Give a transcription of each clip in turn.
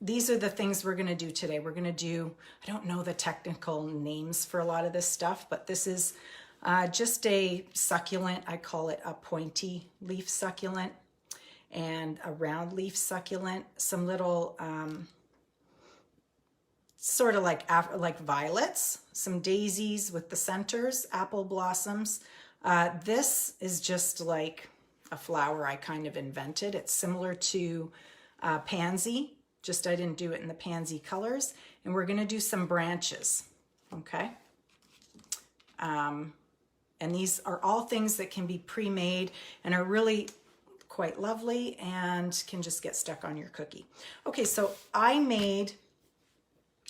these are the things we're gonna do today. We're gonna do, I don't know the technical names for a lot of this stuff, but this is just a succulent. I call it a pointy leaf succulent and a round leaf succulent. Some little, sort of like violets, some daisies with the centers, apple blossoms. This is just like a flower I kind of invented. It's similar to pansy, just I didn't do it in the pansy colors. And we're gonna do some branches, okay? And these are all things that can be pre-made and are really quite lovely and can just get stuck on your cookie. Okay, so I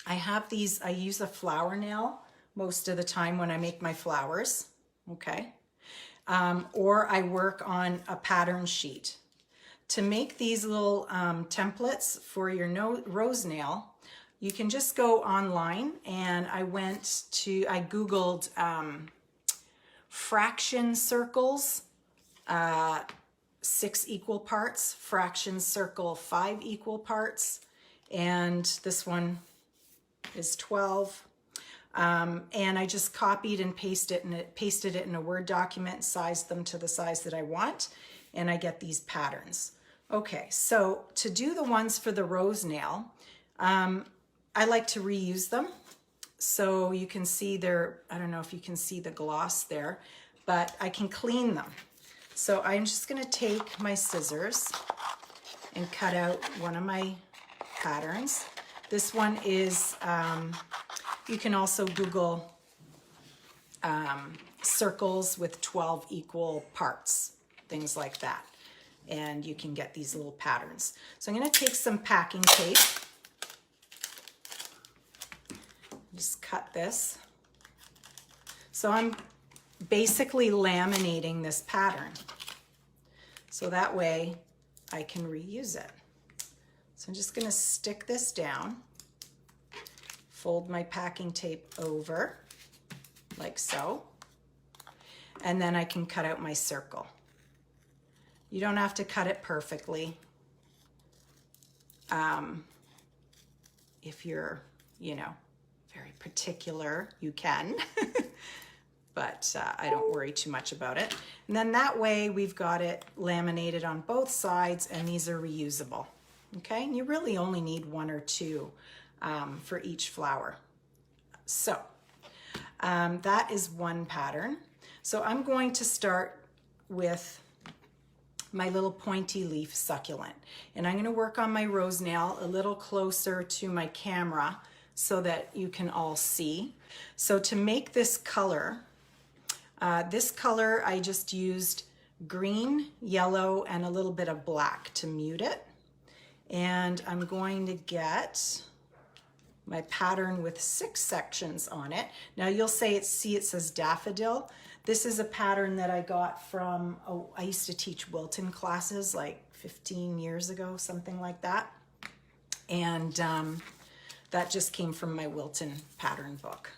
have these, I use a flower nail most of the time when I make my flowers, okay? Or I work on a pattern sheet. To make these little templates for your rose nail, you can just go online, and I Googled fraction circles, 6 equal parts, fraction circle 5 equal parts, and this one is 12. And I just copied and pasted it in a Word document, sized them to the size that I want, and I get these patterns. Okay, so to do the ones for the rose nail, I like to reuse them. So you can see I don't know if you can see the gloss there, but I can clean them. So I'm just gonna take my scissors and cut out one of my patterns. This one is, you can also Google circles with 12 equal parts, things like that. And you can get these little patterns. So I'm gonna take some packing tape, just cut this. So I'm basically laminating this pattern. So that way I can reuse it. So I'm just gonna stick this down, fold my packing tape over, like so, and then I can cut out my circle. You don't have to cut it perfectly. If you're, very particular, you can, but I don't worry too much about it. And then that way we've got it laminated on both sides, and these are reusable. Okay, and you really only need 1 or 2 for each flower. So that is one pattern. So I'm going to start with my little pointy leaf succulent, and I'm going to work on my rose nail a little closer to my camera so that you can all see. So to make this color I just used green, yellow, and a little bit of black to mute it. And I'm going to get my pattern with 6 sections on it. Now you'll say it says daffodil. This is a pattern that I got from, I used to teach Wilton classes like 15 years ago, something like that. And that just came from my Wilton pattern book.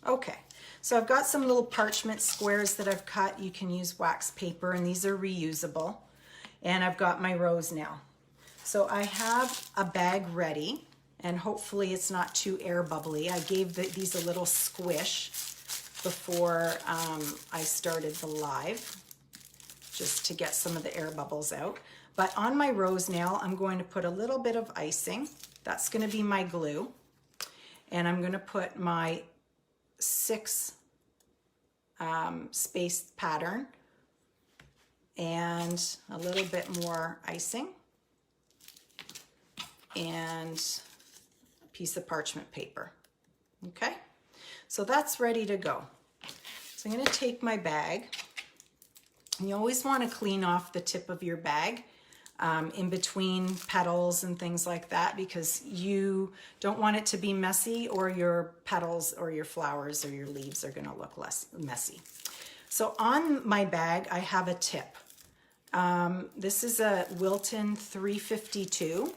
Okay, so I've got some little parchment squares that I've cut. You can use wax paper, and these are reusable. And I've got my rose nail. So I have a bag ready, and hopefully it's not too air bubbly. I gave these a little squish before I started the live, just to get some of the air bubbles out. But on my rose nail, I'm going to put a little bit of icing. That's going to be my glue. And I'm going to put my 6 spaced pattern and a little bit more icing and a piece of parchment paper. Okay, so that's ready to go. So I'm going to take my bag, and you always want to clean off the tip of your bag in between petals and things like that, because you don't want it to be messy, or your petals or your flowers or your leaves are going to look less messy. So on my bag I have a tip. This is a Wilton 352.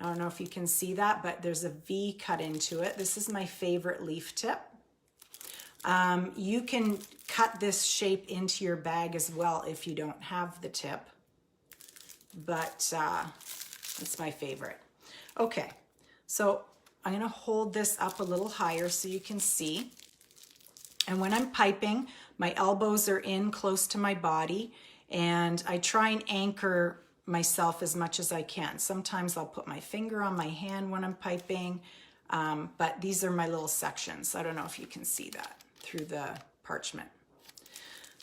I don't know if you can see that, but there's a V cut into it. This is my favorite leaf tip. You can cut this shape into your bag as well if you don't have the tip, but it's my favorite. Okay, so I'm gonna hold this up a little higher so you can see. And when I'm piping, my elbows are in close to my body, and I try and anchor myself as much as I can. Sometimes I'll put my finger on my hand when I'm piping, but these are my little sections. I don't know if you can see that through the parchment.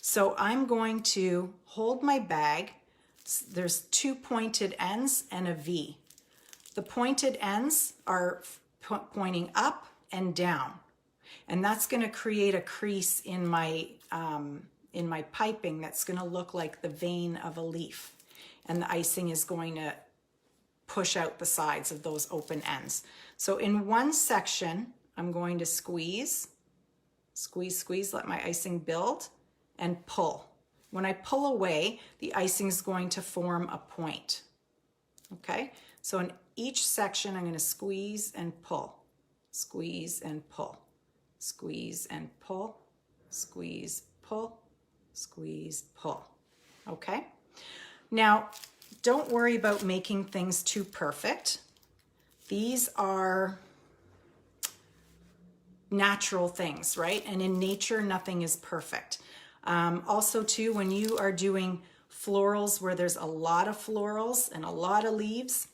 So I'm going to hold my bag. There's two pointed ends and a V. The pointed ends are pointing up and down, and that's going to create a crease in my piping that's going to look like the vein of a leaf, and the icing is going to push out the sides of those open ends. So in one section, I'm going to squeeze, squeeze, squeeze, let my icing build, and pull. When I pull away, the icing is going to form a point. Okay, so in each section, I'm going to squeeze and pull, squeeze and pull, squeeze and pull, squeeze, pull, squeeze, pull. Okay, now don't worry about making things too perfect. These are natural things, right? And in nature, nothing is perfect. Also too, when you are doing florals where there's a lot of florals and a lot of leaves,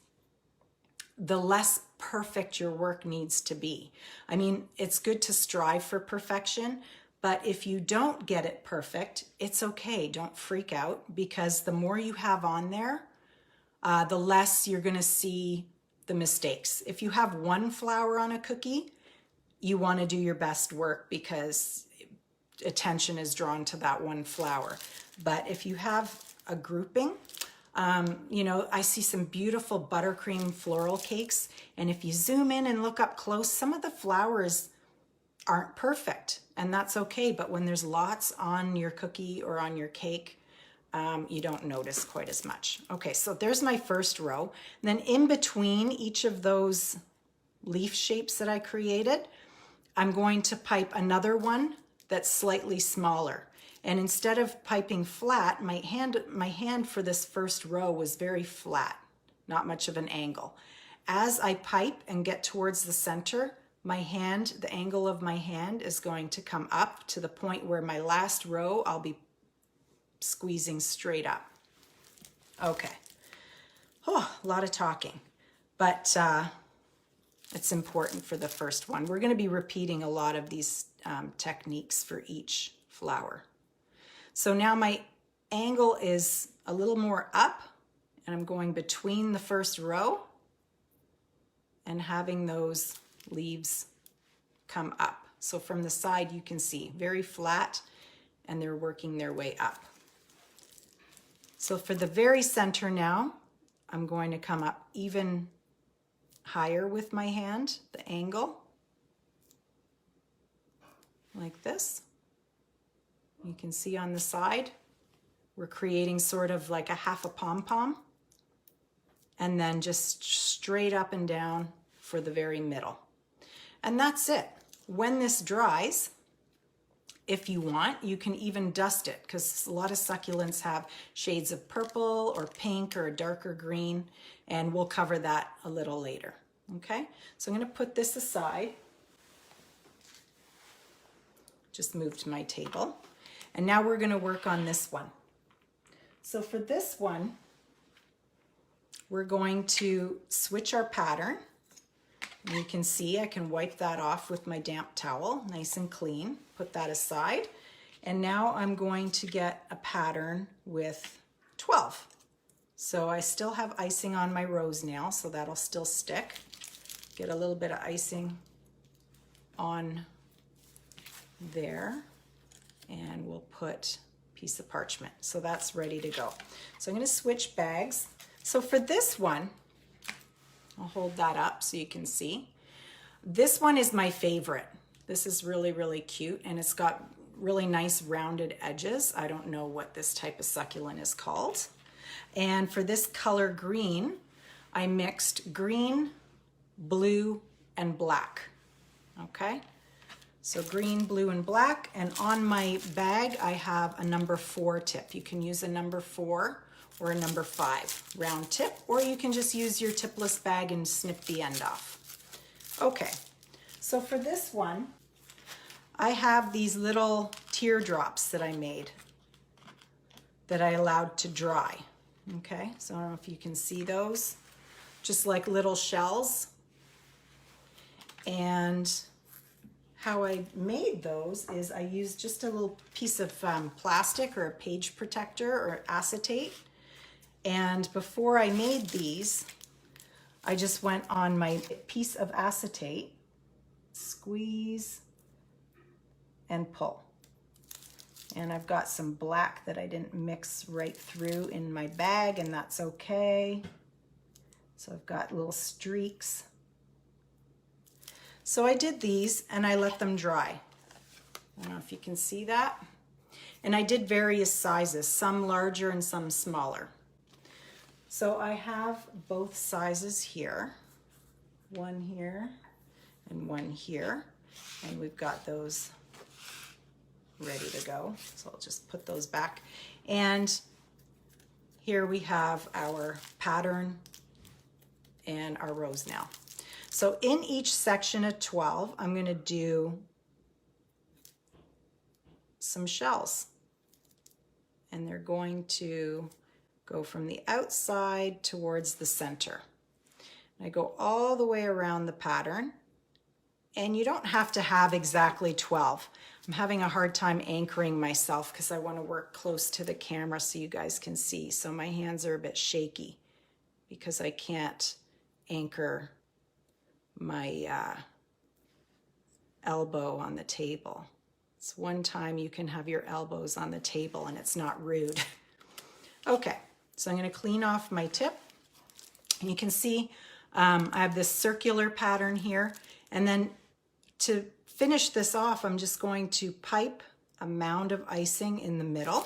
the less perfect your work needs to be. I mean, it's good to strive for perfection, but if you don't get it perfect, it's okay. Don't freak out, because the more you have on there, the less you're going to see the mistakes. If you have one flower on a cookie, you want to do your best work because attention is drawn to that one flower. But if you have a grouping, you know, I see some beautiful buttercream floral cakes, and if you zoom in and look up close, some of the flowers aren't perfect, and that's okay. But when there's lots on your cookie or on your cake, you don't notice quite as much. Okay, so there's my first row. And then in between each of those leaf shapes that I created, I'm going to pipe another one that's slightly smaller. And instead of piping flat, my hand for this first row was very flat, not much of an angle. As I pipe and get towards the center, my hand, the angle of my hand is going to come up to the point where my last row, I'll be squeezing straight up. Okay. Oh, a lot of talking, but it's important for the first one. We're going to be repeating a lot of these techniques for each flower. So now my angle is a little more up, and I'm going between the first row and having those leaves come up. So from the side you can see very flat, and they're working their way up. So for the very center now, I'm going to come up even higher with my hand, the angle, like this. You can see on the side, we're creating sort of like a half a pom-pom, and then just straight up and down for the very middle. And that's it. When this dries, if you want, you can even dust it, because a lot of succulents have shades of purple or pink or a darker green, and we'll cover that a little later. Okay, so I'm going to put this aside. Just moved my table. And now we're going to work on this one. So for this one, we're going to switch our pattern. And you can see I can wipe that off with my damp towel, nice and clean. Put that aside. And now I'm going to get a pattern with 12. So I still have icing on my rose nail, so that'll still stick. Get a little bit of icing on there, and we'll put a piece of parchment. So that's ready to go. So I'm going to switch bags. So for this one, I'll hold that up so you can see. This one is my favorite. This is really, really cute, and it's got really nice rounded edges. I don't know what this type of succulent is called. And for this color green, I mixed green, blue, and black. Okay, so green, blue, and black. And on my bag, I have a number 4 tip. You can use a number 4 or a number 5 round tip, or you can just use your tipless bag and snip the end off. Okay, so for this one, I have these little teardrops that I made that I allowed to dry. Okay, so I don't know if you can see those, just like little shells. And how I made those is I used just a little piece of plastic or a page protector or acetate. And before I made these, I just went on my piece of acetate, squeeze and pull. And I've got some black that I didn't mix right through in my bag, and that's okay. So I've got little streaks. So I did these and I let them dry. I don't know if you can see that. And I did various sizes, some larger and some smaller. So I have both sizes here, one here and one here. And we've got those ready to go. So I'll just put those back. And here we have our pattern and our rose nail. So in each section of 12, I'm going to do some shells. And they're going to go from the outside towards the center. I go all the way around the pattern. And you don't have to have exactly 12. I'm having a hard time anchoring myself because I want to work close to the camera so you guys can see. So my hands are a bit shaky because I can't anchor my elbow on the table. It's one time you can have your elbows on the table and it's not rude. Okay, so I'm going to clean off my tip. And you can see I have this circular pattern here. And then to finish this off, I'm just going to pipe a mound of icing in the middle.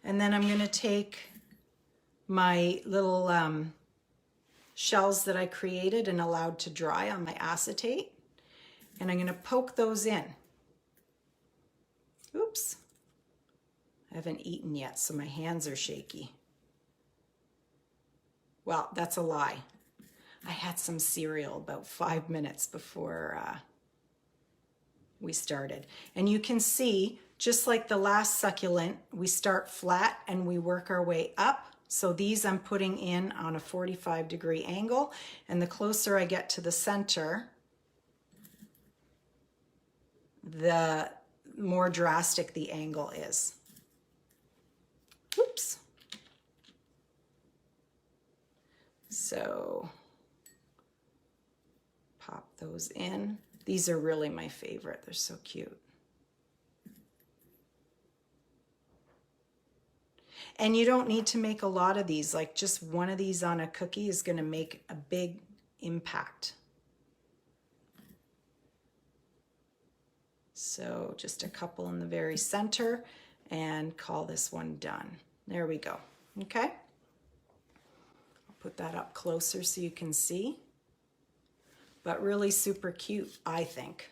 And then I'm going to take my little shells that I created and allowed to dry on my acetate. And I'm going to poke those in. Oops. I haven't eaten yet, so my hands are shaky. Well, that's a lie. I had some cereal about 5 minutes before we started. And you can see, just like the last succulent, we start flat and we work our way up. So these I'm putting in on a 45-degree angle, and the closer I get to the center, the more drastic the angle is. Oops. So pop those in. These are really my favorite. They're so cute. And you don't need to make a lot of these. Like just one of these on a cookie is going to make a big impact. So just a couple in the very center and call this one done. There we go. Okay. I'll put that up closer so you can see. But really super cute, I think.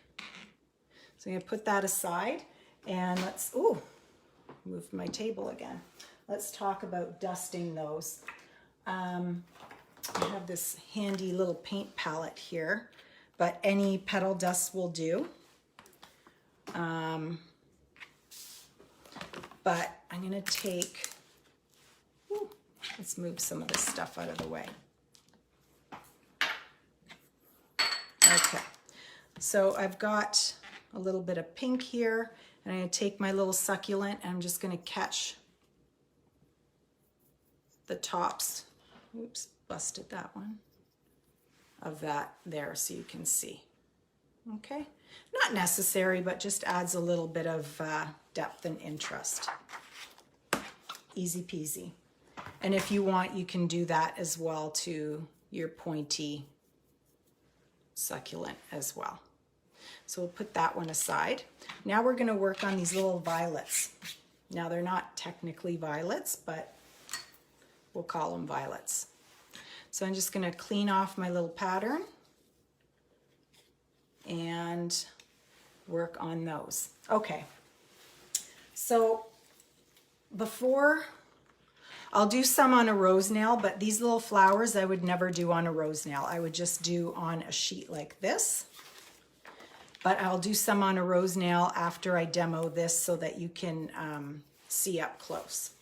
So I'm going to put that aside and let's, ooh, move my table again. Let's talk about dusting those. I have this handy little paint palette here, but any petal dust will do. But I'm going to take, let's move some of this stuff out of the way. Okay, so I've got a little bit of pink here, and I'm going to take my little succulent and I'm just going to catch the tops, oops, busted that one, of that there so you can see. Okay, not necessary, but just adds a little bit of depth and interest. Easy peasy. And if you want, you can do that as well to your pointy succulent as well. So we'll put that one aside. Now we're going to work on these little violets. Now they're not technically violets, but we'll call them violets. So I'm just going to clean off my little pattern and work on those. Okay, so before I'll do some on a rose nail, but these little flowers I would never do on a rose nail. I would just do on a sheet like this. But I'll do some on a rose nail after I demo this so that you can see up close.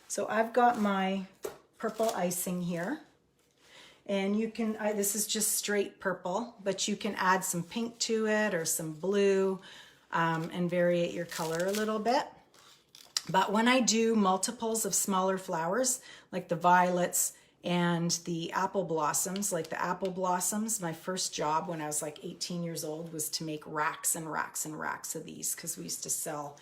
So I've got my purple icing here. And you can, this is just straight purple, but you can add some pink to it or some blue and variate your color a little bit. But when I do multiples of smaller flowers, like the violets and the apple blossoms, my first job when I was like 18 years old was to make racks and racks and racks of these because we used to sell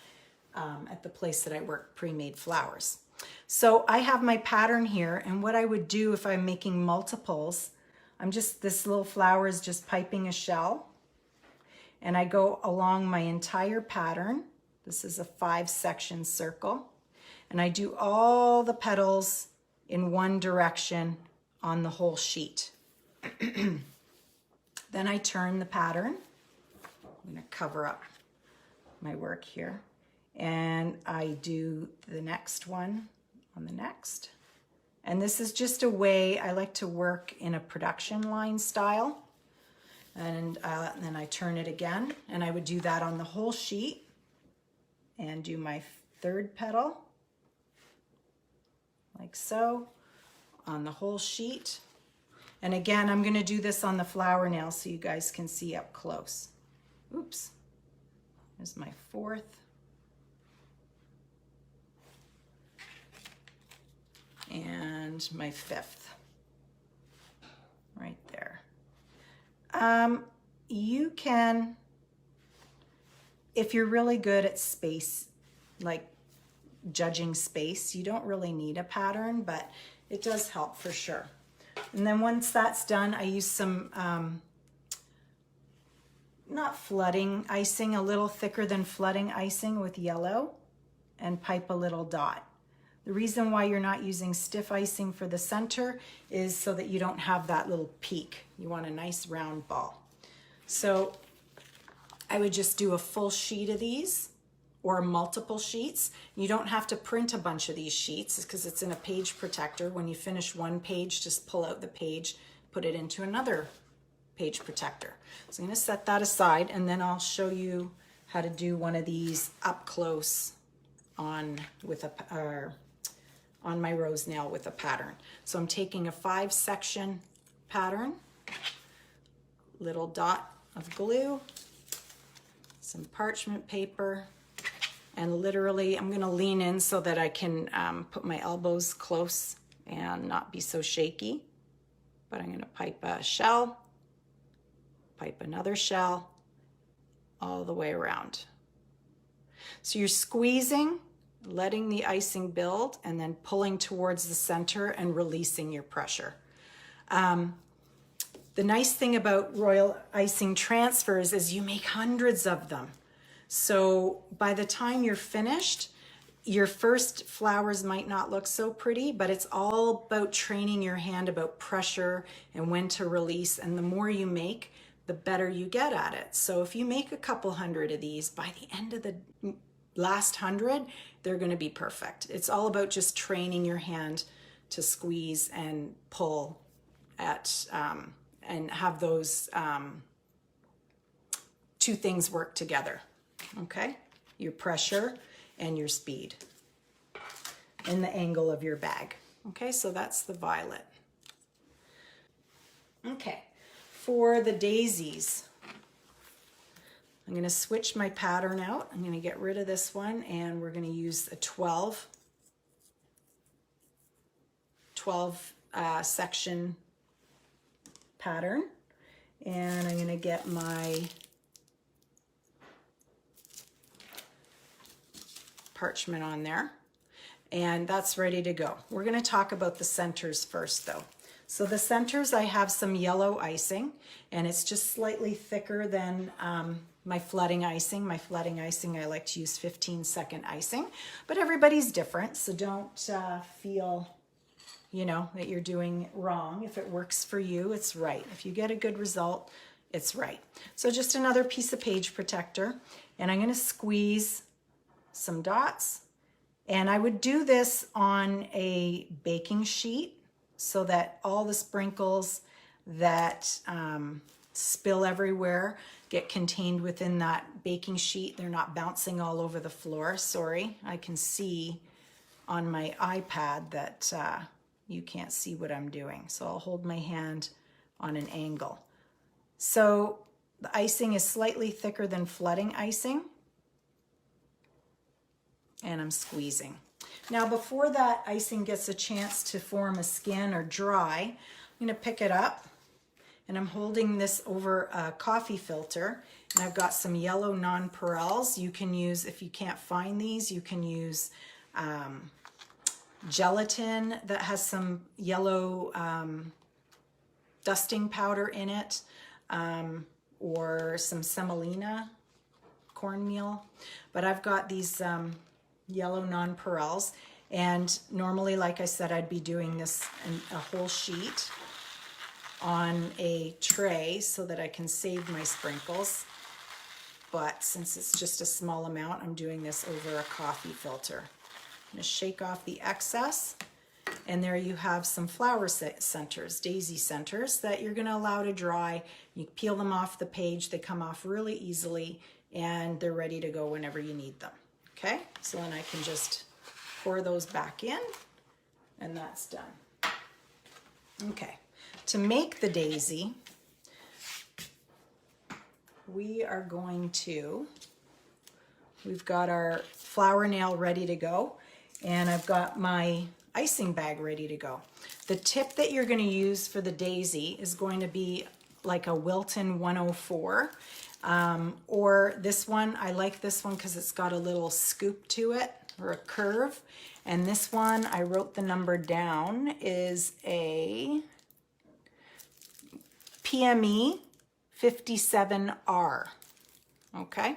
at the place that I worked pre-made flowers. So I have my pattern here, and what I would do if I'm making multiples, this little flower is just piping a shell, and I go along my entire pattern. This is a 5-section circle, and I do all the petals in one direction on the whole sheet. Then I turn the pattern. I'm going to cover up my work here. And I do the next one on the next. And this is just a way I like to work in a production line style. And then I turn it again, and I would do that on the whole sheet and do my third petal like so on the whole sheet. And again, I'm going to do this on the flower nail so you guys can see up close. Oops. There's my fourth. And my fifth right there. You can, if you're really good at space, like judging space, you don't really need a pattern, but it does help for sure. And then once that's done, I use some, not flooding icing, a little thicker than flooding icing with yellow, and pipe a little dot. The reason why you're not using stiff icing for the center is so that you don't have that little peak. You want a nice round ball. So I would just do a full sheet of these or multiple sheets. You don't have to print a bunch of these sheets because it's in a page protector. When you finish one page, just pull out the page, put it into another page protector. So I'm going to set that aside, and then I'll show you how to do one of these up close on my rose nail with a pattern. So I'm taking a 5-section pattern, little dot of glue, some parchment paper, and literally I'm gonna lean in so that I can put my elbows close and not be so shaky. But I'm gonna pipe a shell, pipe another shell, all the way around. So you're squeezing, letting the icing build, and then pulling towards the center and releasing your pressure. The nice thing about royal icing transfers is you make hundreds of them. So by the time you're finished, your first flowers might not look so pretty, but it's all about training your hand about pressure and when to release. And the more you make, the better you get at it. So if you make a couple hundred of these, by the end of the last 100, they're going to be perfect. It's all about just training your hand to squeeze and pull at and have those two things work together. Okay, your pressure and your speed and the angle of your bag. Okay, so that's the violet. Okay, for the daisies, I'm going to switch my pattern out. I'm going to get rid of this one, and we're going to use a 12 section pattern. And I'm going to get my parchment on there, and that's ready to go. We're going to talk about the centers first though. So the centers, I have some yellow icing, and it's just slightly thicker than my flooding icing. My flooding icing, I like to use 15-second icing, but everybody's different, so don't feel, you know, that you're doing it wrong. If it works for you, it's right. If you get a good result, it's right. So just another piece of page protector, and I'm going to squeeze some dots And I would do this on a baking sheet so that all the sprinkles that spill everywhere get contained within that baking sheet. They're not bouncing all over the floor. Sorry, I can see on my iPad that you can't see what I'm doing. So I'll hold my hand on an angle. So the icing is slightly thicker than flooding icing. And I'm squeezing. Now before that icing gets a chance to form a skin or dry, I'm going to pick it up and I'm holding this over a coffee filter, and I've got some yellow nonpareils. You can use, if you can't find these, you can use gelatin that has some yellow dusting powder in it, or some semolina cornmeal. But I've got these yellow nonpareils, and normally, like I said, I'd be doing this in a whole sheet on a tray so that I can save my sprinkles. But since it's just a small amount, I'm doing this over a coffee filter. I'm going to shake off the excess, and there you have some flower centers, daisy centers, that you're going to allow to dry. You peel them off the page, they come off really easily, and they're ready to go whenever you need them. Okay, so then I can just pour those back in, and that's done. Okay, to make the daisy, we've got our flower nail ready to go, and I've got my icing bag ready to go. The tip that you're going to use for the daisy is going to be like a Wilton 104, or this one. I like this one because it's got a little scoop to it, or a curve. And this one, I wrote the number down, is a PME 57R. Okay,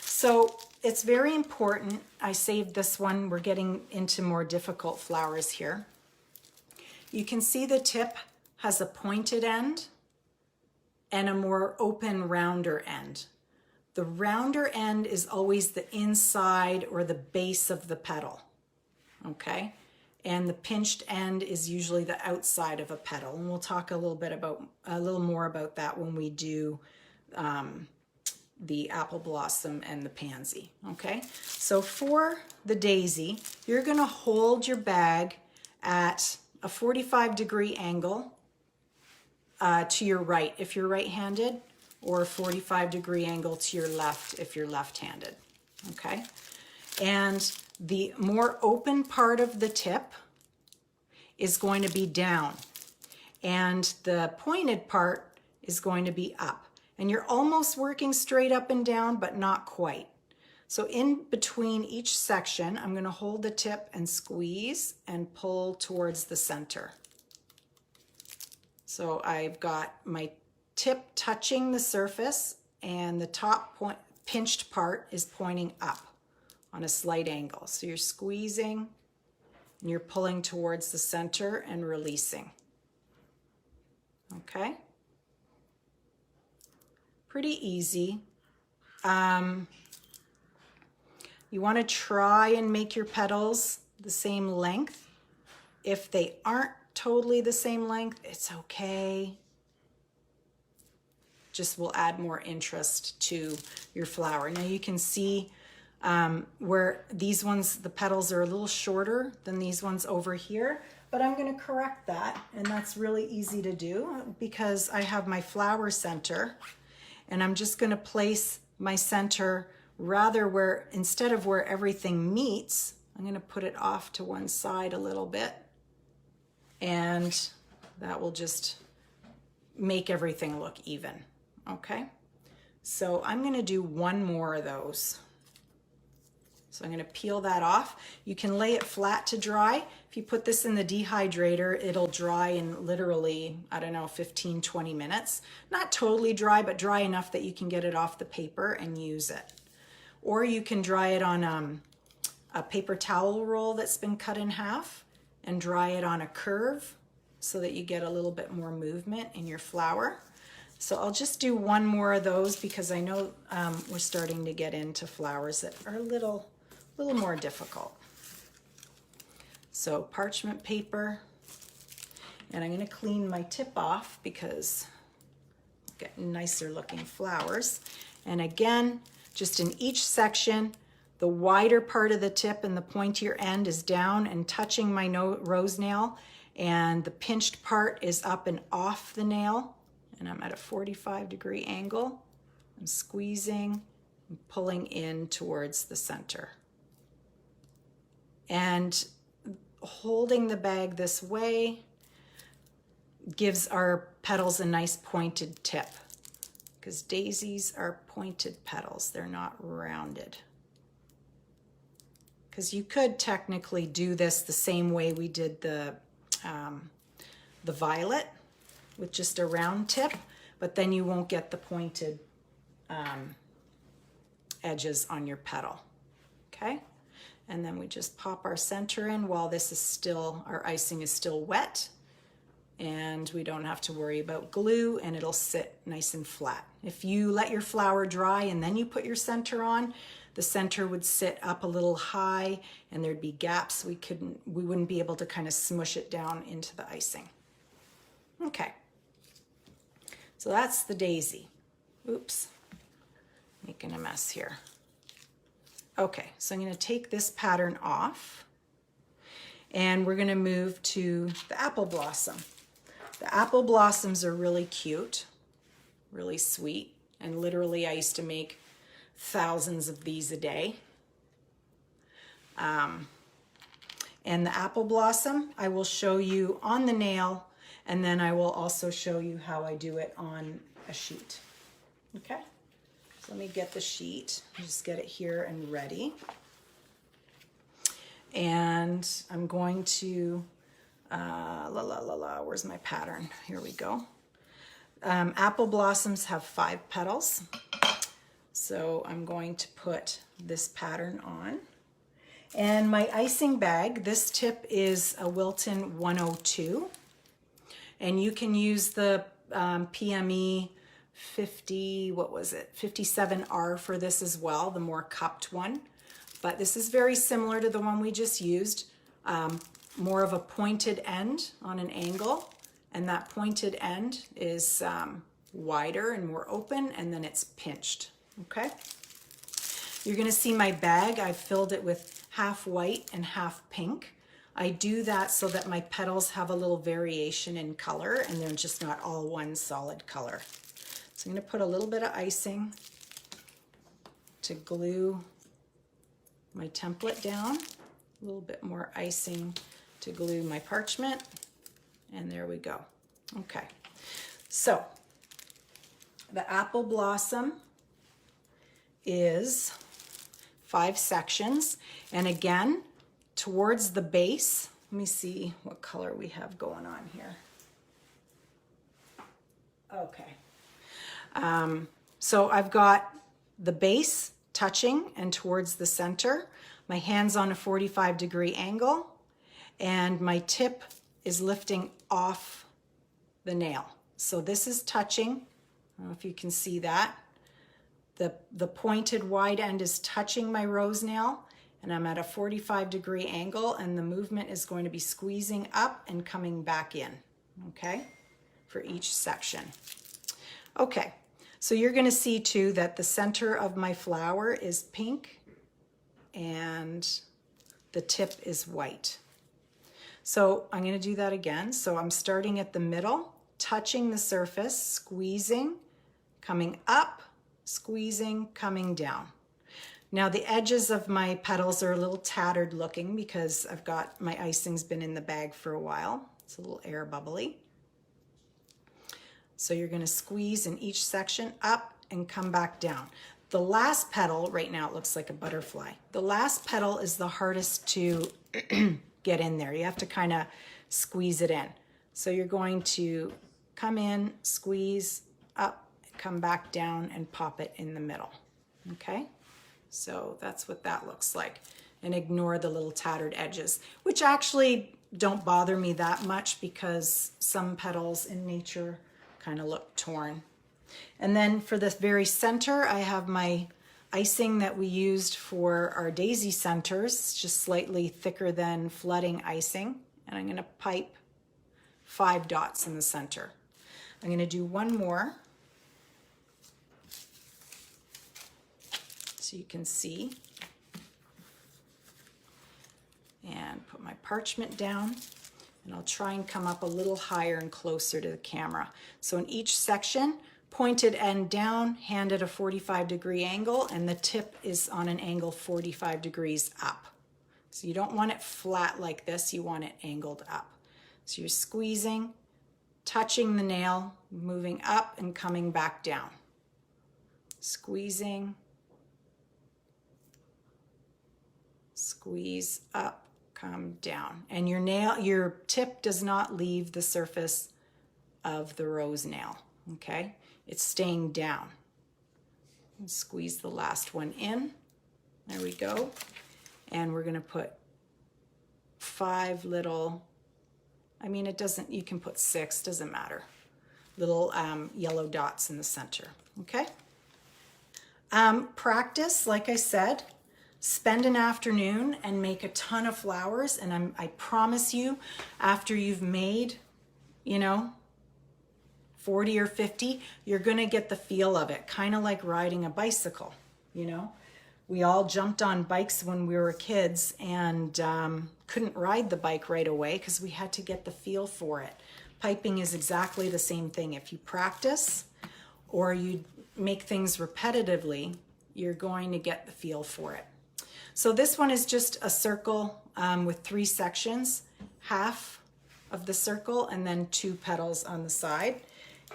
so it's very important. I saved this one. We're getting into more difficult flowers here. You can see the tip has a pointed end and a more open, rounder end. The rounder end is always the inside or the base of the petal, okay? And the pinched end is usually the outside of a petal. And we'll talk a little more about that when we do the apple blossom and the pansy, okay? So for the daisy, you're gonna hold your bag at a 45-degree angle to your right if you're right-handed, or a 45-degree angle to your left if you're left-handed, okay? And the more open part of the tip is going to be down, and the pointed part is going to be up. And you're almost working straight up and down, but not quite. So in between each section, I'm going to hold the tip and squeeze and pull towards the center. So I've got my tip touching the surface, and the top pinched part is pointing up on a slight angle. So you're squeezing and you're pulling towards the center and releasing. Okay? Pretty easy. You want to try and make your petals the same length. If they aren't totally the same length, it's okay. Just will add more interest to your flower. Now you can see where these ones, the petals are a little shorter than these ones over here, but I'm going to correct that, and that's really easy to do because I have my flower center, and I'm just going to place my center rather where, instead of where everything meets, I'm going to put it off to one side a little bit, and that will just make everything look even. Okay, so I'm going to do one more of those. So I'm going to peel that off. You can lay it flat to dry. If you put this in the dehydrator, it'll dry in literally, I don't know, 15, 20 minutes. Not totally dry, but dry enough that you can get it off the paper and use it. Or you can dry it on a paper towel roll that's been cut in half and dry it on a curve so that you get a little bit more movement in your flower. So I'll just do one more of those because I know we're starting to get into flowers that are a little more difficult. So parchment paper, and I'm going to clean my tip off because I'm getting nicer looking flowers. And again, just in each section, the wider part of the tip and the pointier end is down and touching my rose nail, and the pinched part is up and off the nail, and I'm at a 45-degree angle. I'm squeezing and pulling in towards the center. And holding the bag this way gives our petals a nice pointed tip, because daisies are pointed petals, they're not rounded. Because you could technically do this the same way we did the violet with just a round tip, but then you won't get the pointed edges on your petal, okay? And then we just pop our center in while this is still, our icing is still wet, and we don't have to worry about glue, and it'll sit nice and flat. If you let your flower dry and then you put your center on, the center would sit up a little high and there'd be gaps. We wouldn't be able to kind of smush it down into the icing. Okay, so that's the daisy. Oops, making a mess here. Okay, so I'm going to take this pattern off, and we're going to move to the apple blossom. The apple blossoms are really cute, really sweet, and literally I used to make thousands of these a day. And the apple blossom I will show you on the nail, and then I will also show you how I do it on a sheet. Okay, so let me get the sheet, just get it here and ready. And I'm going to, where's my pattern? Here we go. Apple blossoms have 5 petals. So I'm going to put this pattern on. And my icing bag, this tip is a Wilton 102. And you can use the PME 57R for this as well, the more cupped one. But this is very similar to the one we just used. More of a pointed end on an angle. And that pointed end is wider and more open, and then it's pinched. Okay, you're going to see my bag. I've filled it with half white and half pink. I do that so that my petals have a little variation in color and they're just not all one solid color. So I'm going to put a little bit of icing to glue my template down, a little bit more icing to glue my parchment, and there we go. Okay, so the apple blossom is 5 sections, and again towards the base, let me see what color we have going on here. Okay, so I've got the base touching and towards the center, my hands on a 45-degree angle, and my tip is lifting off the nail. So this is touching, I don't know if you can see that. The pointed wide end is touching my rose nail, and I'm at a 45-degree angle, and the movement is going to be squeezing up and coming back in, okay, for each section. Okay, so you're going to see too that the center of my flower is pink and the tip is white. So I'm going to do that again. So I'm starting at the middle, touching the surface, squeezing, coming up, squeezing, coming down. Now the edges of my petals are a little tattered looking because I've got my icing's been in the bag for a while. It's a little air bubbly. So you're going to squeeze in each section up and come back down. The last petal, right now it looks like a butterfly. The last petal is the hardest to get in there. You have to kind of squeeze it in. So you're going to come in, squeeze up, come back down, and pop it in the middle. Okay? So that's what that looks like. And ignore the little tattered edges, which actually don't bother me that much because some petals in nature kind of look torn. And then for the very center, I have my icing that we used for our daisy centers, just slightly thicker than flooding icing. And I'm going to pipe 5 dots in the center. I'm going to do one more so you can see. And put my parchment down, and I'll try and come up a little higher and closer to the camera. So in each section, pointed end down, hand at a 45-degree angle, and the tip is on an angle 45 degrees up. So you don't want it flat like this, you want it angled up. So you're squeezing, touching the nail, moving up and coming back down. Squeezing, squeeze up, come down. And your tip does not leave the surface of the rose nail, okay? It's staying down. And squeeze the last one in. There we go. And we're gonna put 5 little, I mean, it doesn't, you can put 6, doesn't matter. Little yellow dots in the center, okay? Practice, like I said, spend an afternoon and make a ton of flowers, and I promise you, after you've made, 40 or 50, you're gonna get the feel of it, kind of like riding a bicycle, We all jumped on bikes when we were kids and couldn't ride the bike right away because we had to get the feel for it. Piping is exactly the same thing. If you practice or you make things repetitively, you're going to get the feel for it. So this one is just a circle with 3 sections, half of the circle and then 2 petals on the side.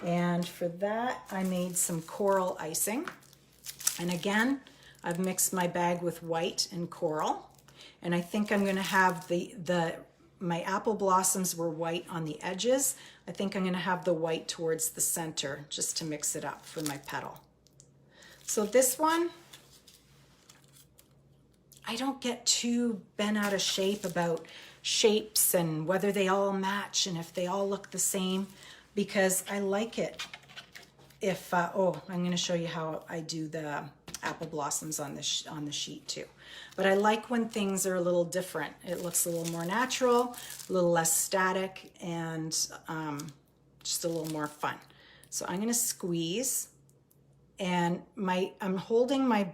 And for that, I made some coral icing. And again, I've mixed my bag with white and coral. And I think I'm gonna have my apple blossoms were white on the edges. I think I'm gonna have the white towards the center just to mix it up for my petal. So this one, I don't get too bent out of shape about shapes and whether they all match and if they all look the same, because I like it if, I'm gonna show you how I do the apple blossoms on the sheet too. But I like when things are a little different. It looks a little more natural, a little less static, and just a little more fun. So I'm gonna squeeze, and I'm holding my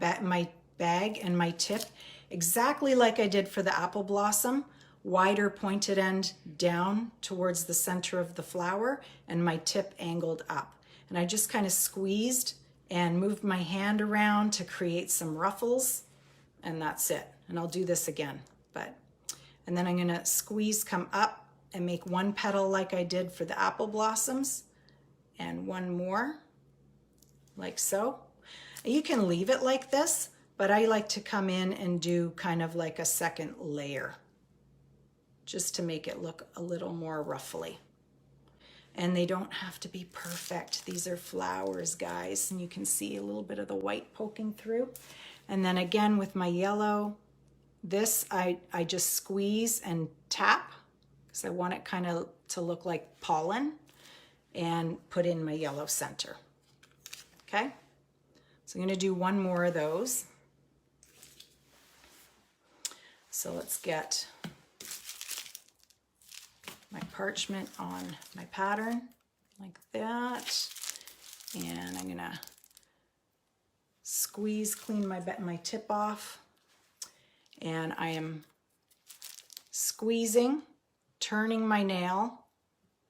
bag and my tip exactly like I did for the apple blossom, wider pointed end down towards the center of the flower, and my tip angled up. And I just kind of squeezed and moved my hand around to create some ruffles, and that's it. And I'll do this again, and then I'm gonna squeeze, come up, and make 1 petal like I did for the apple blossoms, and 1 more, like so. You can leave it like this, but I like to come in and do kind of like a second layer, just to make it look a little more ruffly. And they don't have to be perfect. These are flowers, guys, and you can see a little bit of the white poking through. And then again with my yellow, this I just squeeze and tap because I want it kind of to look like pollen, and put in my yellow center. Okay, so I'm gonna do 1 more of those. So let's get my parchment on my pattern like that, and I'm gonna squeeze, clean my tip off, and I am squeezing, turning my nail,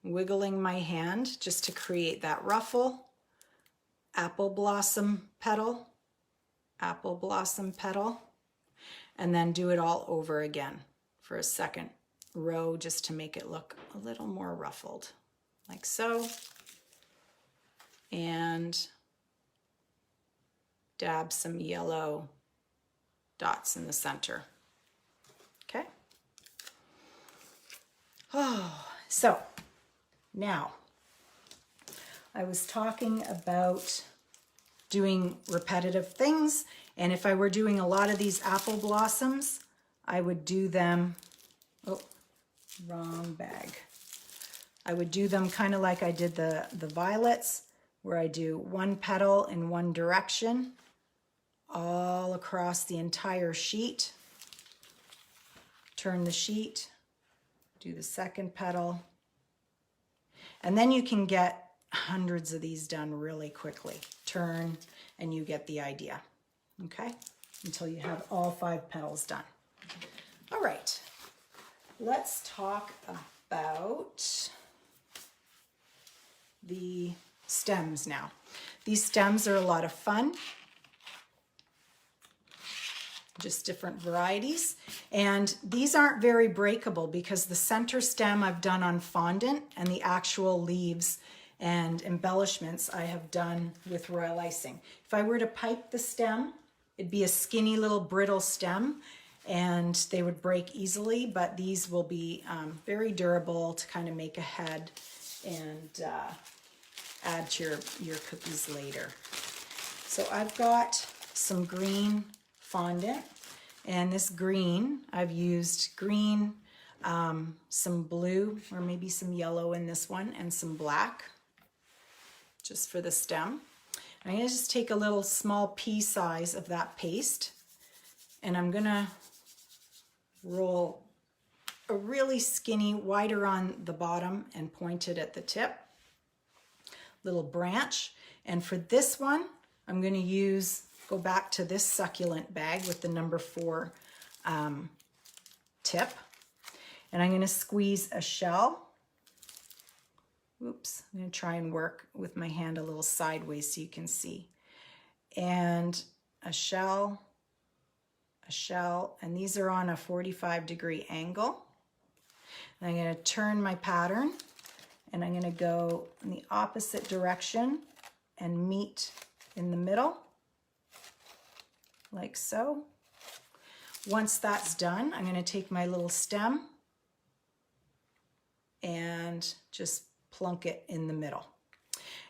wiggling my hand just to create that ruffle, apple blossom petal, and then do it all over again for a second row just to make it look a little more ruffled, like so. And dab some yellow dots in the center. Okay. So now I was talking about doing repetitive things, and if I were doing a lot of these apple blossoms, I would do them, wrong bag. I would do them kind of like I did the violets, where I do 1 petal in one direction all across the entire sheet. Turn the sheet, do the second petal, and then you can get hundreds of these done really quickly. Turn, and you get the idea, okay? Until you have all 5 petals done. All right, let's talk about the stems now. These stems are a lot of fun. Just different varieties. And these aren't very breakable because the center stem I've done on fondant and the actual leaves and embellishments I have done with royal icing. If I were to pipe the stem, it'd be a skinny little brittle stem and they would break easily, but these will be very durable to kind of make a head and add to your cookies later. So I've got some green fondant, and this green, I've used green, some blue, or maybe some yellow in this one, and some black, just for the stem. I'm gonna just take a little small pea size of that paste, and I'm gonna roll a really skinny, wider on the bottom and pointed at the tip, little branch. And for this one, I'm gonna go back to this succulent bag with the number 4 tip. And I'm going to squeeze a shell. Oops, I'm going to try and work with my hand a little sideways so you can see. And a shell, and these are on a 45-degree angle. And I'm going to turn my pattern, and I'm going to go in the opposite direction and meet in the middle. Like so. Once that's done, I'm going to take my little stem and just plunk it in the middle.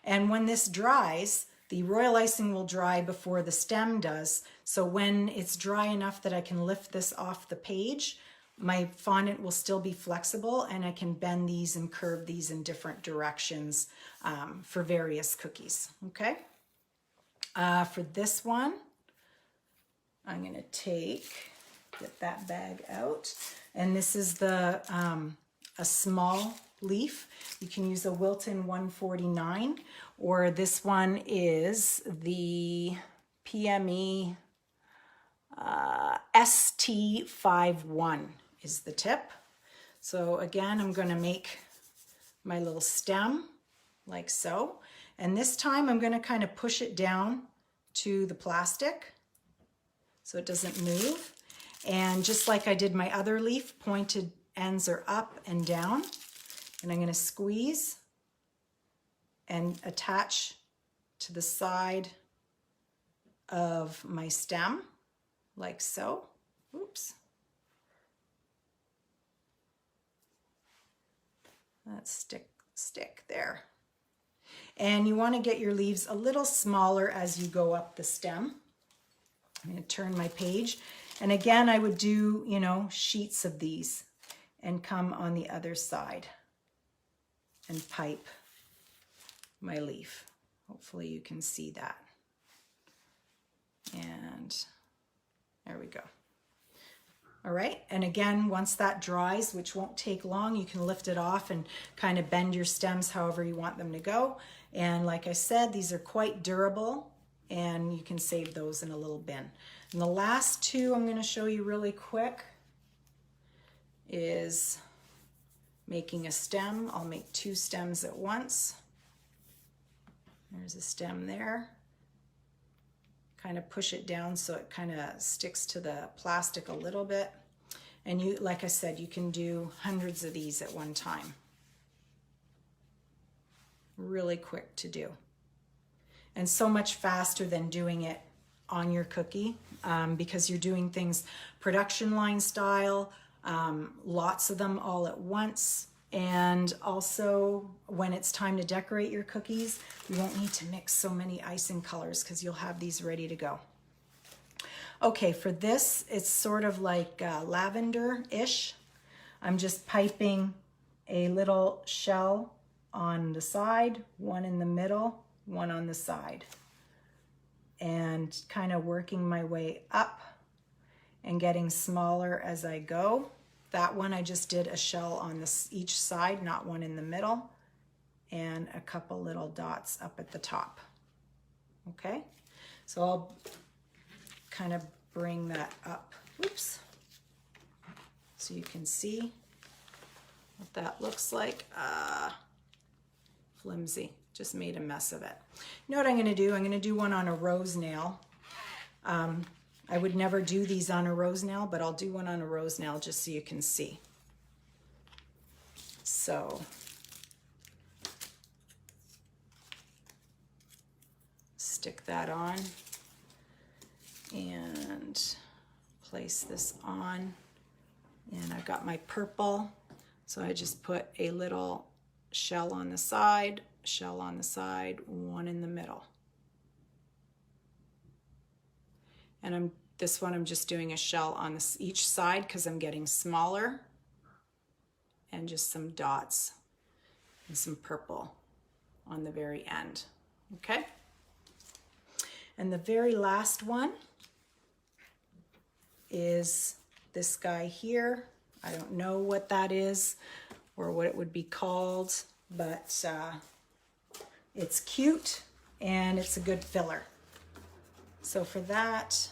And when this dries, the royal icing will dry before the stem does. So when it's dry enough that I can lift this off the page, my fondant will still be flexible and I can bend these and curve these in different directions for various cookies, okay? For this one, I'm going to get that bag out, and this is the a small leaf. You can use a Wilton 149, or this one is the PME ST51 is the tip. So again, I'm going to make my little stem like so, and this time I'm going to kind of push it down to the plastic so it doesn't move. And just like I did my other leaf, pointed ends are up and down. And I'm going to squeeze and attach to the side of my stem, like so. Oops. Let's stick there. And you want to get your leaves a little smaller as you go up the stem. I'm going to turn my page, and again I would do, you know, sheets of these and come on the other side and pipe my leaf. Hopefully you can see that. And there we go. All right, and again, once that dries, which won't take long, you can lift it off and kind of bend your stems however you want them to go. And like I said, these are quite durable, and you can save those in a little bin. And the last two I'm going to show you really quick is making a stem. I'll make 2 stems at once. There's a stem there. Kind of push it down so it kind of sticks to the plastic a little bit. And you, like I said, you can do hundreds of these at one time. Really quick to do. And so much faster than doing it on your cookie because you're doing things production line style, lots of them all at once. And also when it's time to decorate your cookies, you won't need to mix so many icing colors because you'll have these ready to go. Okay, for this, it's sort of like lavender-ish. I'm just piping a little shell on the side, one in the middle, one on the side. and kind of working my way up and getting smaller as I go. That one I just did a shell on each side, not one in the middle, and a couple little dots up at the top. Okay, so I'll kind of bring that up, oops, so you can see what that looks like. Flimsy, just made a mess of it. You know what I'm gonna do? I'm gonna do one on a rose nail. I would never do these on a rose nail, but I'll do one on a rose nail just so you can see. So, stick that on and place this on. And I've got my purple, so I just put a little shell on the side, one in the middle. And this one I'm just doing a shell on each side because I'm getting smaller, and just some dots and some purple on the very end. Okay? And the very last one is this guy here. I don't know what that is or what it would be called, but it's cute and it's a good filler. So for that,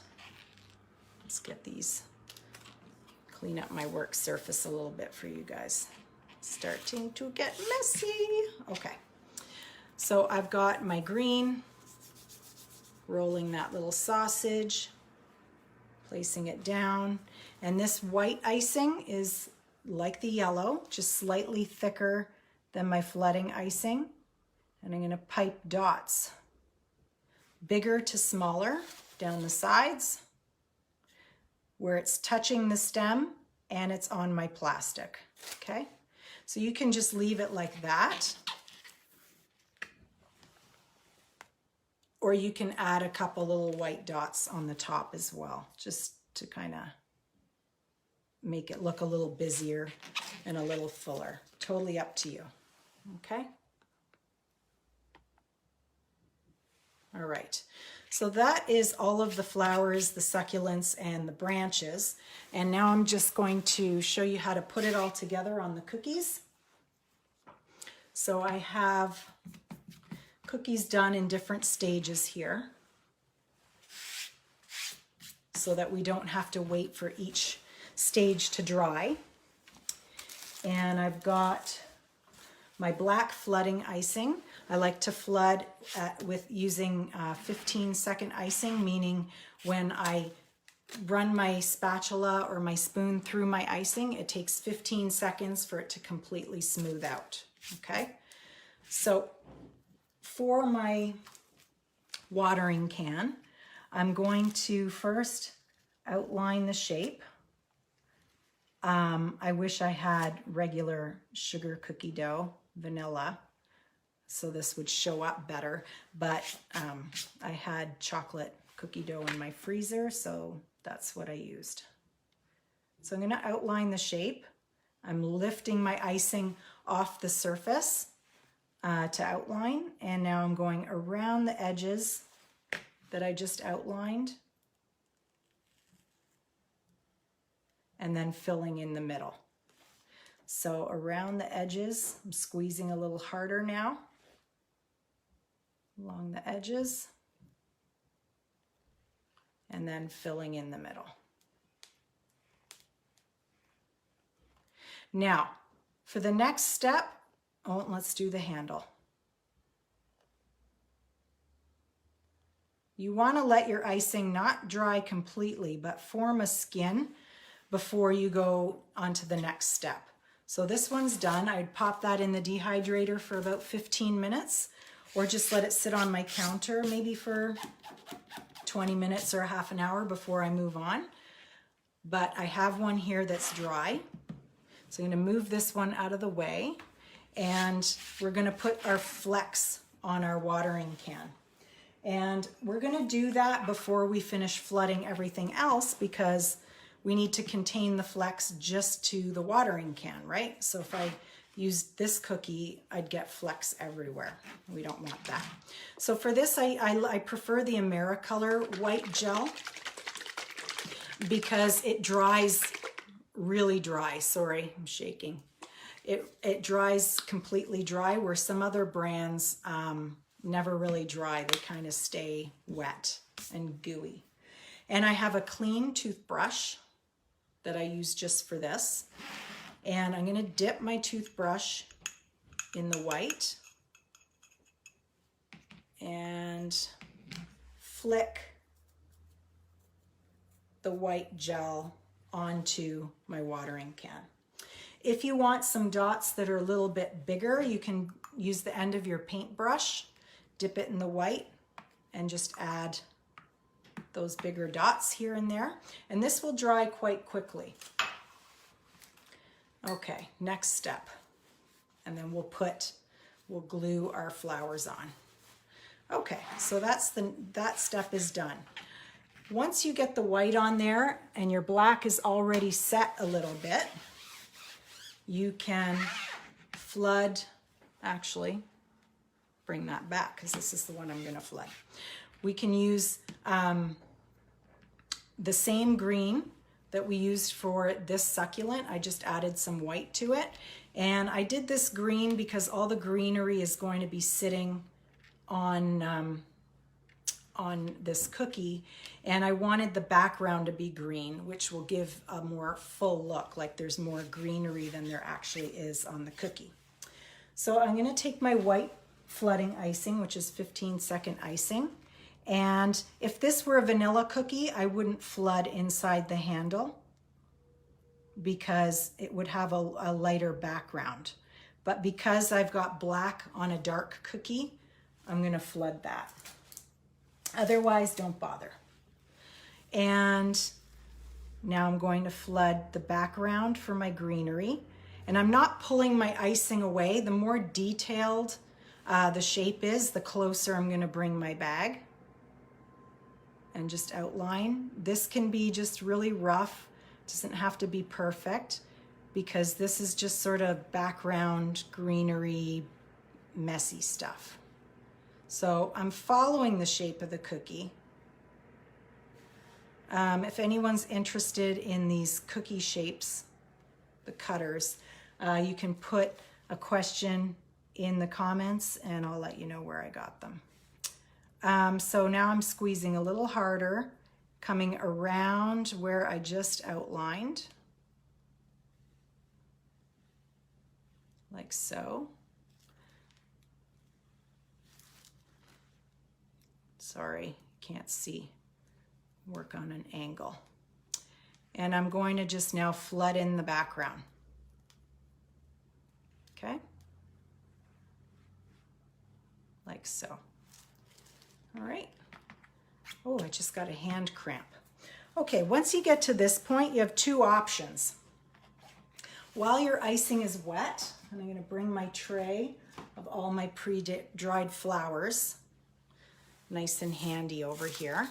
let's get these, clean up my work surface a little bit for you guys. It's starting to get messy. Okay, so I've got my green, rolling that little sausage, placing it down. And this white icing is like the yellow, just slightly thicker than my flooding icing. And I'm gonna pipe dots, bigger to smaller, down the sides, where it's touching the stem and it's on my plastic, okay? So you can just leave it like that, or you can add a couple little white dots on the top as well, just to kind of make it look a little busier and a little fuller. Totally up to you, okay? All right, so that is all of the flowers, the succulents, and the branches. And now I'm just going to show you how to put it all together on the cookies. So I have cookies done in different stages here, so that we don't have to wait for each stage to dry. And I've got my black flooding icing. I like to flood with using 15-second icing, meaning when I run my spatula or my spoon through my icing, it takes 15 seconds for it to completely smooth out, okay? So for my watering can, I'm going to first outline the shape. I wish I had regular sugar cookie dough, vanilla, so this would show up better, but I had chocolate cookie dough in my freezer, so that's what I used. So I'm gonna outline the shape. I'm lifting my icing off the surface to outline, and now I'm going around the edges that I just outlined, and then filling in the middle. So around the edges, I'm squeezing a little harder now, along the edges, and then filling in the middle. Now, for the next step, let's do the handle. You want to let your icing not dry completely, but form a skin before you go on to the next step. So this one's done. I'd pop that in the dehydrator for about 15 minutes, or just let it sit on my counter maybe for 20 minutes or half an hour before I move on. But I have one here that's dry. So I'm going to move this one out of the way, and we're going to put our flecks on our watering can. And we're going to do that before we finish flooding everything else, because we need to contain the flecks just to the watering can, right? So if I used this cookie, I'd get flecks everywhere. We don't want that. So for this, I prefer the AmeriColor white gel because it dries really dry. Sorry, I'm shaking. It dries completely dry, where some other brands never really dry. They kind of stay wet and gooey. And I have a clean toothbrush that I use just for this. And I'm gonna dip my toothbrush in the white and flick the white gel onto my watering can. If you want some dots that are a little bit bigger, you can use the end of your paintbrush, dip it in the white, and just add those bigger dots here and there. And this will dry quite quickly. Okay, next step. And then we'll glue our flowers on. Okay, so that step is done. Once you get the white on there and your black is already set a little bit, you can flood, actually, bring that back because this is the one I'm gonna flood. We can use the same green that we used for this succulent. I just added some white to it. And I did this green because all the greenery is going to be sitting on this cookie. And I wanted the background to be green, which will give a more full look, like there's more greenery than there actually is on the cookie. So I'm gonna take my white flooding icing, which is 15-second icing. And if this were a vanilla cookie, I wouldn't flood inside the handle because it would have a lighter background. But because I've got black on a dark cookie, I'm gonna flood that. Otherwise, don't bother. And now I'm going to flood the background for my greenery. And I'm not pulling my icing away. The more detailed the shape is, the closer I'm gonna bring my bag and just outline. This can be just really rough. It doesn't have to be perfect because this is just sort of background greenery, messy stuff. So I'm following the shape of the cookie. If anyone's interested in these cookie shapes, the cutters, you can put a question in the comments and I'll let you know where I got them. So now I'm squeezing a little harder, coming around where I just outlined, like so. Sorry, can't see. Work on an angle. And I'm going to just now flood in the background. Okay? Like so. All right. Oh, I just got a hand cramp. Okay, once you get to this point, you have two options. While your icing is wet, and I'm going to bring my tray of all my pre-dried flowers nice and handy over here.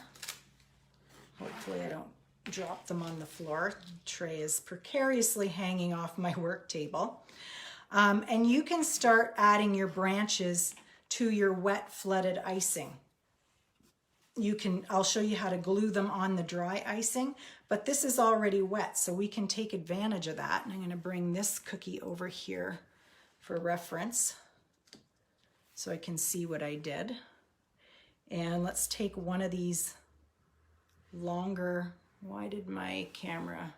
Hopefully I don't drop them on the floor. The tray is precariously hanging off my work table. And you can start adding your branches to your wet flooded icing. I'll show you how to glue them on the dry icing, but this is already wet, so we can take advantage of that. And I'm going to bring this cookie over here for reference so I can see what I did. And let's take one of these longer. Why did my camera,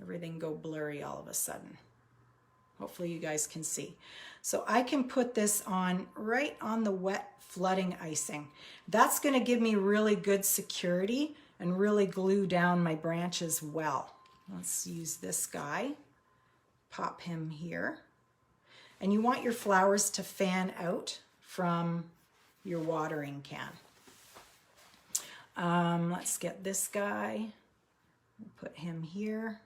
everything go blurry all of a sudden? Hopefully you guys can see. So I can put this on right on the wet flooding icing. That's going to give me really good security and really glue down my branches well. Let's use this guy. Pop him here. And you want your flowers to fan out from your watering can. Let's get this guy. We'll put him here.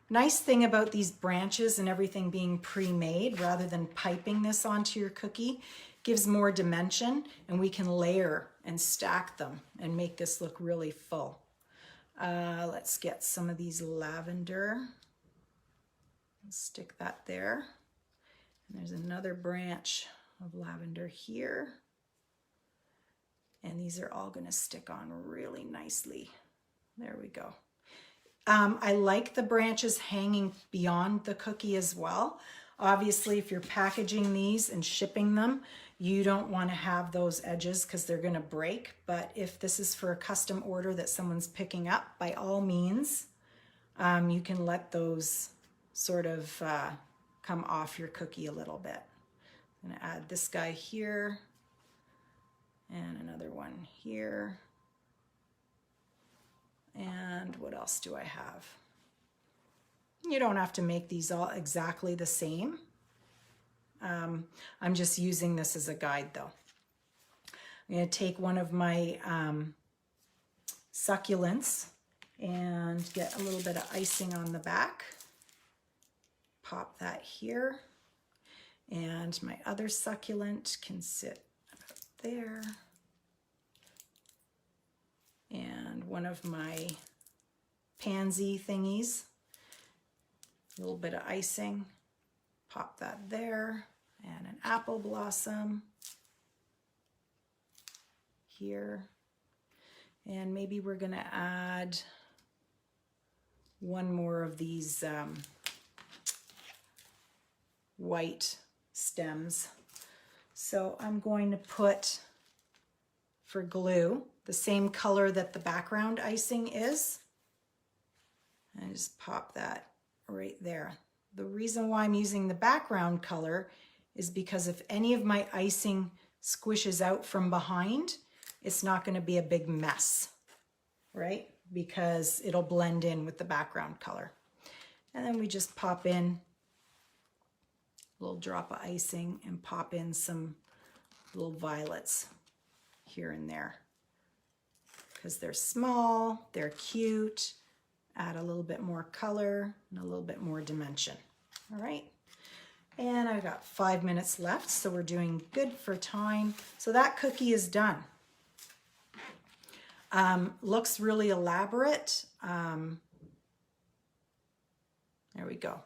Nice thing about these branches and everything being pre-made rather than piping this onto your cookie, gives more dimension, and we can layer and stack them and make this look really full. Let's get some of these lavender. Stick that there. There's another branch of lavender here. And these are all going to stick on really nicely. There we go. I like the branches hanging beyond the cookie as well. Obviously, if you're packaging these and shipping them, you don't want to have those edges because they're going to break. But if this is for a custom order that someone's picking up, by all means, you can let those sort of come off your cookie a little bit. I'm going to add this guy here and another one here. And what else do I have? You don't have to make these all exactly the same. I'm just using this as a guide though. I'm going to take one of my succulents and get a little bit of icing on the back. Pop that here. And my other succulent can sit about there. And one of my pansy thingies, a little bit of icing, pop that there, and an apple blossom here. And maybe we're gonna add one more of these white stems. So I'm going to put, for glue, the same color that the background icing is. And just pop that right there. The reason why I'm using the background color is because if any of my icing squishes out from behind, it's not going to be a big mess, right? Because it'll blend in with the background color. And then we just pop in a little drop of icing and pop in some little violets here and there. Because they're small, they're cute, add a little bit more color and a little bit more dimension. All right, and I've got 5 minutes left, so we're doing good for time. So that cookie is done. Looks really elaborate. There we go.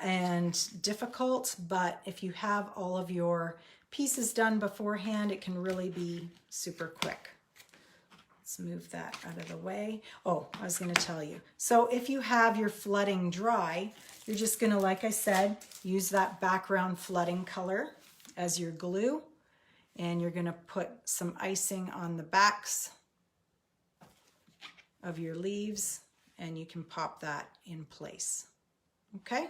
And difficult, but if you have all of your pieces done beforehand, it can really be super quick. Let's move that out of the way. Oh, I was going to tell you. So if you have your flooding dry, you're just going to, like I said, use that background flooding color as your glue. And you're going to put some icing on the backs of your leaves, and you can pop that in place. Okay?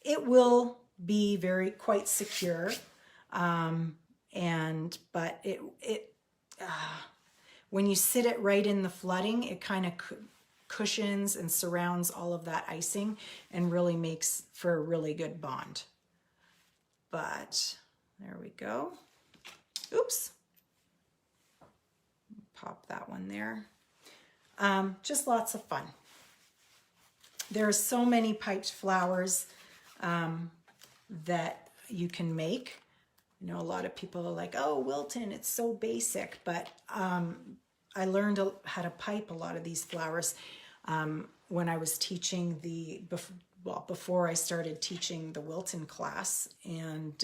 It will be quite secure. But when you sit it right in the flooding, it kind of cushions and surrounds all of that icing and really makes for a really good bond. But there we go. Oops. Pop that one there. Just lots of fun. There are so many piped flowers that you can make. You know, a lot of people are like, oh, Wilton, it's so basic. But I learned how to pipe a lot of these flowers when I was teaching before I started teaching the Wilton class. And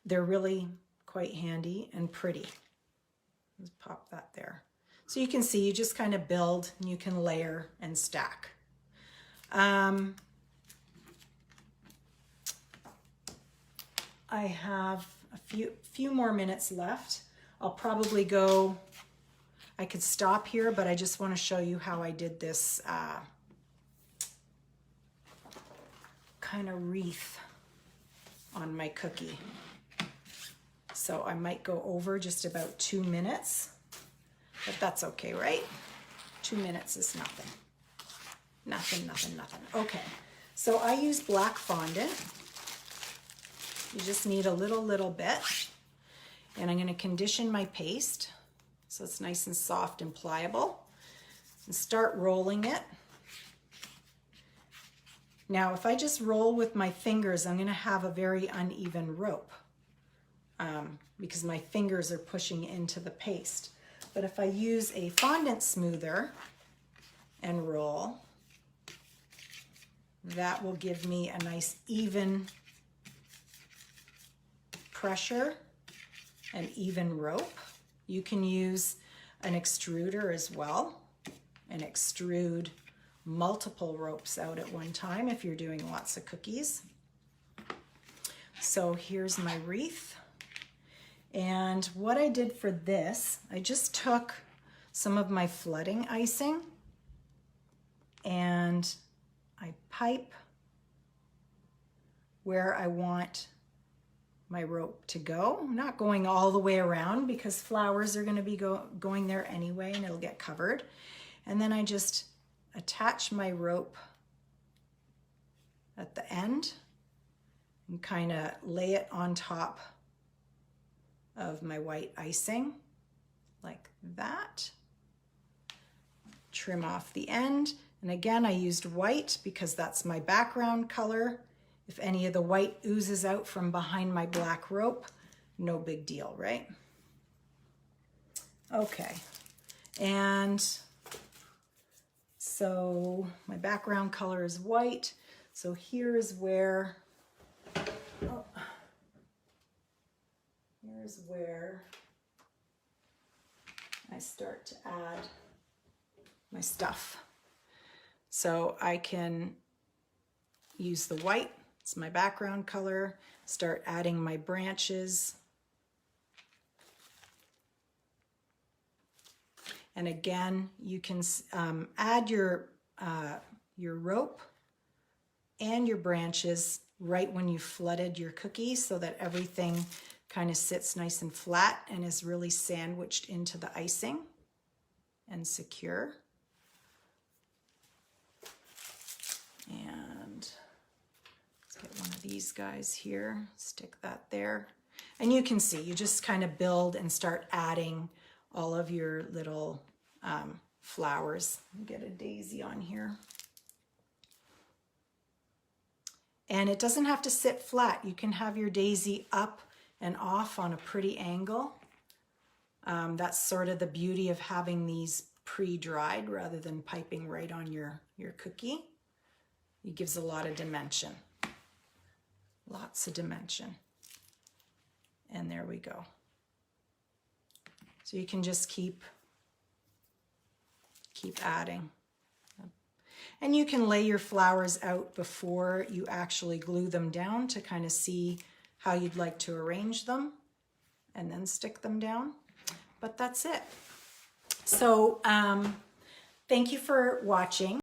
they're really quite handy and pretty. Let's pop that there. So you can see, you just kind of build and you can layer and stack. I have a few more minutes left. I'll probably go, I could stop here, but I just want to show you how I did this kind of wreath on my cookie. So I might go over just about 2 minutes, but that's okay, right? 2 minutes is nothing. Nothing. Okay, so I use black fondant. You just need a little bit. And I'm going to condition my paste so it's nice and soft and pliable. And start rolling it. Now, if I just roll with my fingers, I'm going to have a very uneven rope because my fingers are pushing into the paste. But if I use a fondant smoother and roll, That will give me a nice even pressure and even rope. You can use an extruder as well and extrude multiple ropes out at one time if you're doing lots of cookies. So here's my wreath. And what I did for this, I just took some of my flooding icing and I pipe where I want my rope to go. I'm not going all the way around because flowers are going to be going there anyway and it'll get covered. And then I just attach my rope at the end and kind of lay it on top of my white icing like that. Trim off the end. And again, I used white because that's my background color. If any of the white oozes out from behind my black rope, no big deal, right? Okay, and so my background color is white. So here's where, here's where I start to add my stuff. So I can use the white, it's my background color, start adding my branches. And again, you can add your rope and your branches right when you flooded your cookie so that everything kind of sits nice and flat and is really sandwiched into the icing and secure. And let's get one of these guys here, stick that there. And you can see, you just kind of build and start adding all of your little flowers. Get a daisy on here. And it doesn't have to sit flat. You can have your daisy up and off on a pretty angle. That's sort of the beauty of having these pre-dried rather than piping right on your cookie. It gives a lot of dimension. Lots of dimension. And there we go. So you can just keep adding. And you can lay your flowers out before you actually glue them down to kind of see how you'd like to arrange them and then stick them down. But that's it. So thank you for watching.